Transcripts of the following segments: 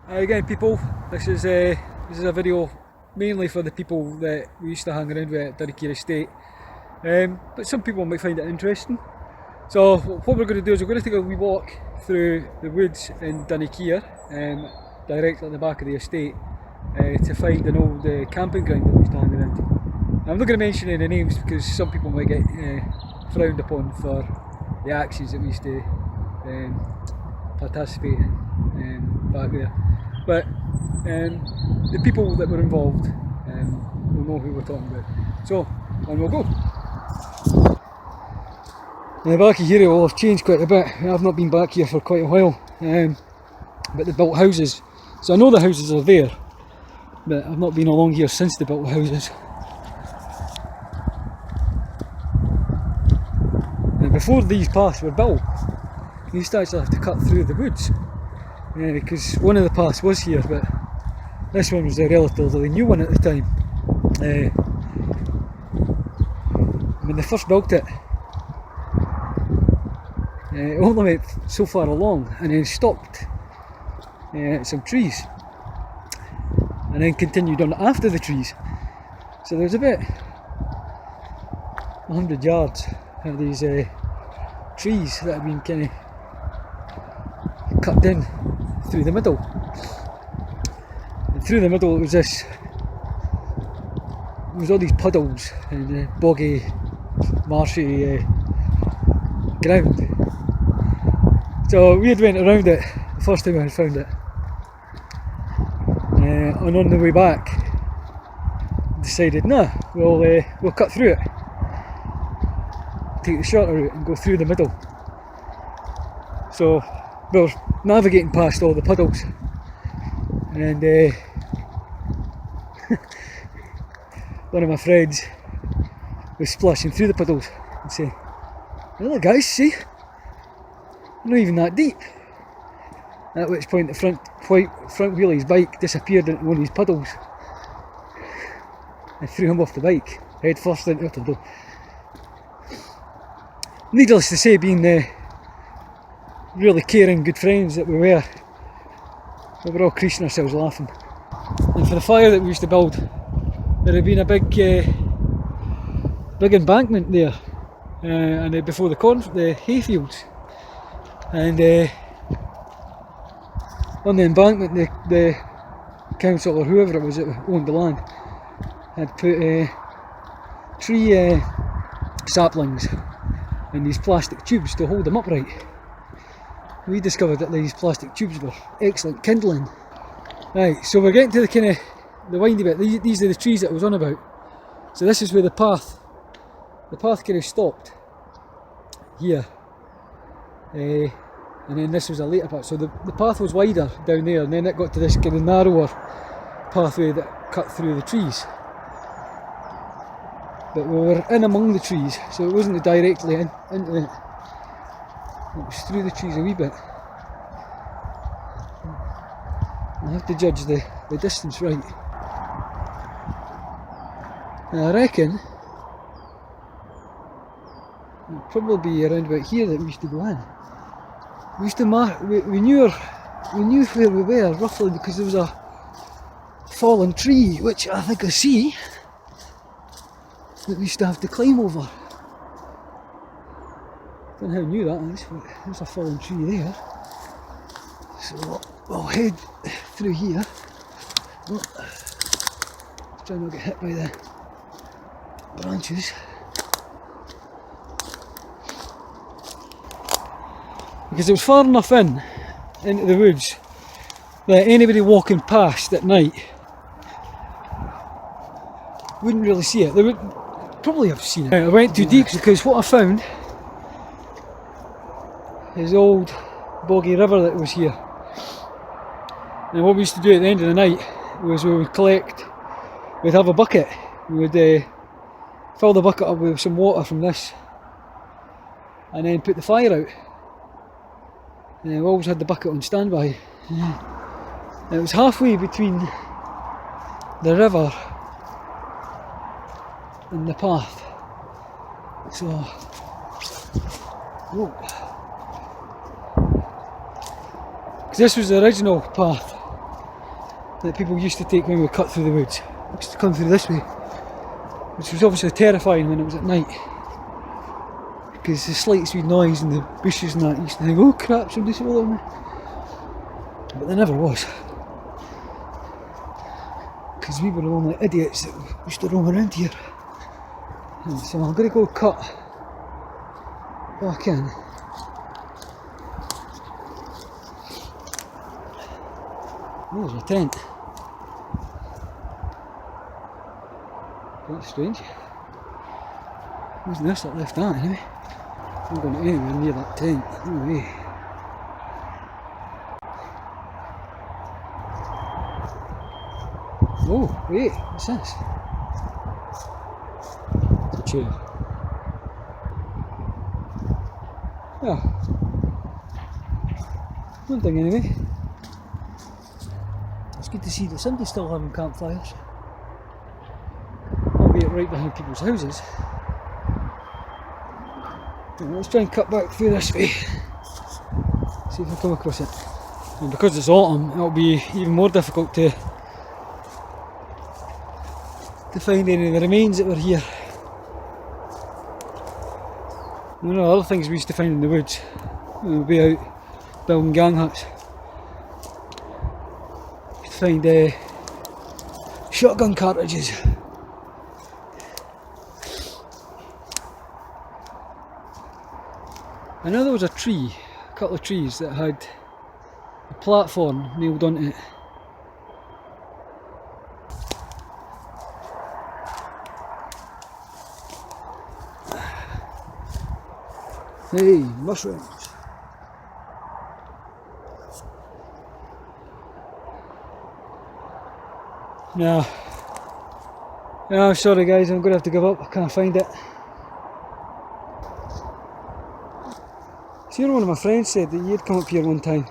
Again, people, this is a video mainly for the people that we used to hang around with at Dunnikier Estate, but some people might find it interesting. So what we're going to do is we're going to take a wee walk through the woods in Dunnikier, directly at the back of the estate, to find an old camping ground that we used to hang around. Now, I'm not going to mention any names because some people might get frowned upon for the actions that we used to participate in back there. But the people that were involved will know who we're talking about. So, on we'll go. Now, the back of here will have changed quite a bit. I've not been back here for quite a while, but they built houses. So I know the houses are there, but I've not been along here since they built the houses. And before these paths were built, you used to actually have to cut through the woods. Because one of the paths was here, but this one was a relatively new one at the time. When they first built it, it only went so far along and then stopped at some trees and then continued on after the trees. So there's about 100 yards of these trees that have been kind of cut in through the middle, and through the middle it was all these puddles and boggy, marshy ground. So we had went around it the first time I had found it, and on the way back decided, nah, we'll cut through it, take the shorter route and go through the middle. So we were navigating past all the puddles, and one of my friends was splashing through the puddles and saying, "Hello guys, see? Not even that deep." At which point the front wheel of his bike disappeared into one of these puddles and threw him off the bike, head first into a puddle. Needless to say, being really caring, good friends that we were all creasing ourselves laughing. And for the fire that we used to build, there had been a big embankment there, and before the hayfields, and on the embankment the council or whoever it was that owned the land had put tree saplings in these plastic tubes to hold them upright. We discovered that these plastic tubes were excellent kindling. Right, so we're getting to the kind of the windy bit. These are the trees that I was on about. So this is where the path kind of stopped here, and then this was a later part. So the path was wider down there, and then it got to this kind of narrower pathway that cut through the trees. But we were in among the trees, so it wasn't directly into it. It was through the trees a wee bit. I have to judge the distance right. And I reckon it'll probably be around about here that we used to go in. We used to we knew where we were roughly because there was a fallen tree, which I think I see, that we used to have to climb over. Don't know how I knew that. There's a fallen tree there. So we'll head through here. Oh, try not to get hit by the branches. Because it was far enough into the woods that anybody walking past at night wouldn't really see it. They would probably have seen it. I went too deep because what I found is the old boggy river that was here. And what we used to do at the end of the night was we'd have a bucket, we would fill the bucket up with some water from this and then put the fire out. And we always had the bucket on standby. And it was halfway between the river and the path. So, whoa. This was the original path that people used to take when we cut through the woods. We used to come through this way, which was obviously terrifying when it was at night, because the slightest wee noise in the bushes and that, you used to think, oh crap, somebody's following me. But there never was, because we were the only idiots that used to roam around here. And so I'm going to go cut back in. Oh, there's a tent. That's strange. Wasn't this that left that anyway? I'm not going anywhere near that tent. No way. Oh, wait, what's this? It's a chair. Oh. One thing anyway. It's good to see that somebody's still having campfires. Albeit right behind people's houses. Right, let's try and cut back through this way. See if I come across it. And because it's autumn, it'll be even more difficult to find any of the remains that were here. One of the other things we used to find in the woods when we'd be out building gang huts. You'd find shotgun cartridges. I know there was a couple of trees that had a platform nailed onto it. Hey, mushrooms. No, sorry guys, I'm going to have to give up. I can't find it. See, one of my friends said that he had come up here one time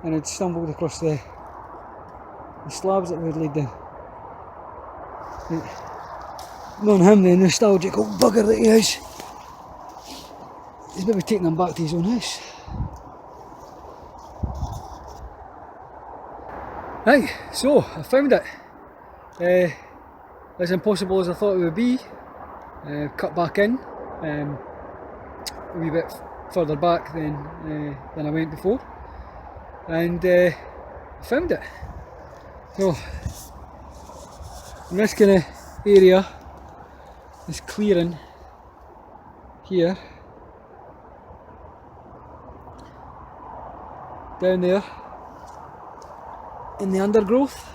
and had stumbled across the slabs that we had laid down. Knowing him, the nostalgic old bugger that he is, he's maybe taking them back to his own house. Right, so I found it. As impossible as I thought it would be. Cut back in, a wee bit further back than I went before, and found it. So in this kind of area, this clearing here, down there in the undergrowth,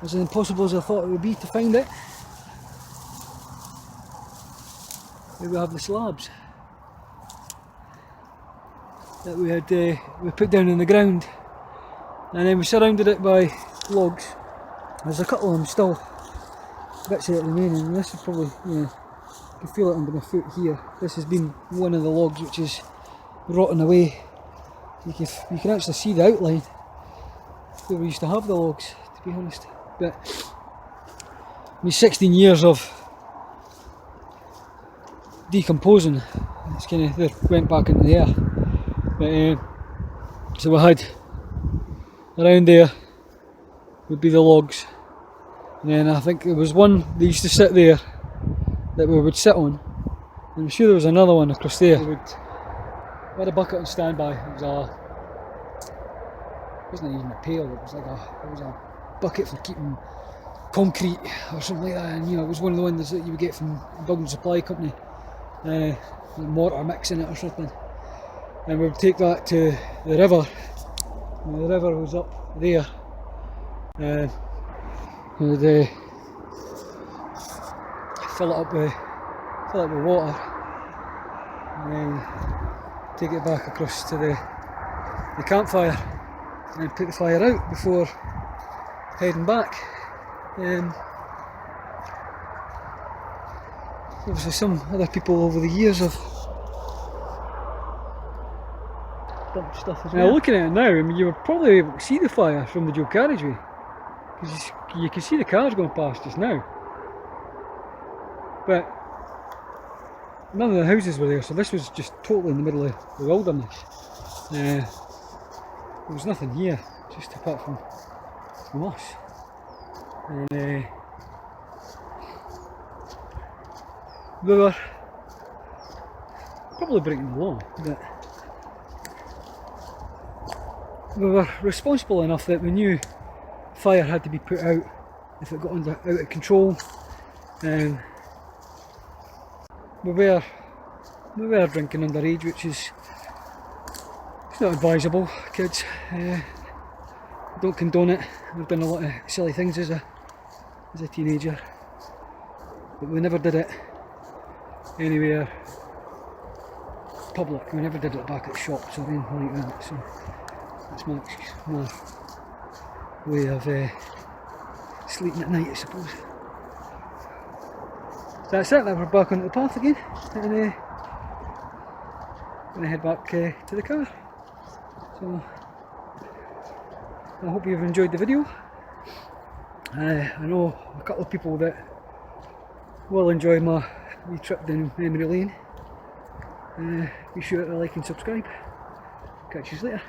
as impossible as I thought it would be to find it. Here we have the slabs that we had we put down in the ground, and then we surrounded it by logs. There's a couple of them still, bits of it remaining, and this is probably, you can feel it under my foot here. This has been one of the logs which is rotting away. You can actually see the outline where we used to have the logs, to be honest. But I mean, 16 years of decomposing, it's kind of, they went back into the earth. But so we had around there would be the logs, and then I think there was one that used to sit there that we would sit on, and I'm sure there was another one across there. We had a bucket on standby. It wasn't even a pail, it was a bucket for keeping concrete or something like that, and it was one of the ones that you would get from a building supply company, mortar mix in it or something, and we would take that to the river, and the river was up there, and we'd fill it up with water, and then take it back across to the campfire and put the fire out before heading back. Obviously some other people over the years have dumped stuff as well. Now looking at it now, I mean, you were probably able to see the fire from the dual carriageway, because you can see the cars going past just now, but none of the houses were there, so this was just totally in the middle of the wilderness. There was nothing here, just apart from moss. And we were probably breaking the law, but we were responsible enough that we knew fire had to be put out if it got out of control. We were drinking underage, which is not advisable, kids. Don't condone it. We've done a lot of silly things as a teenager, but we never did it anywhere public. We never did it back at shops or anything like that. So that's my way of sleeping at night, I suppose. So that's it. Now we're back onto the path again, and going to head back to the car. So I hope you've enjoyed the video. I know a couple of people that will enjoy my wee trip down memory lane. Be sure to like and subscribe. Catch you later.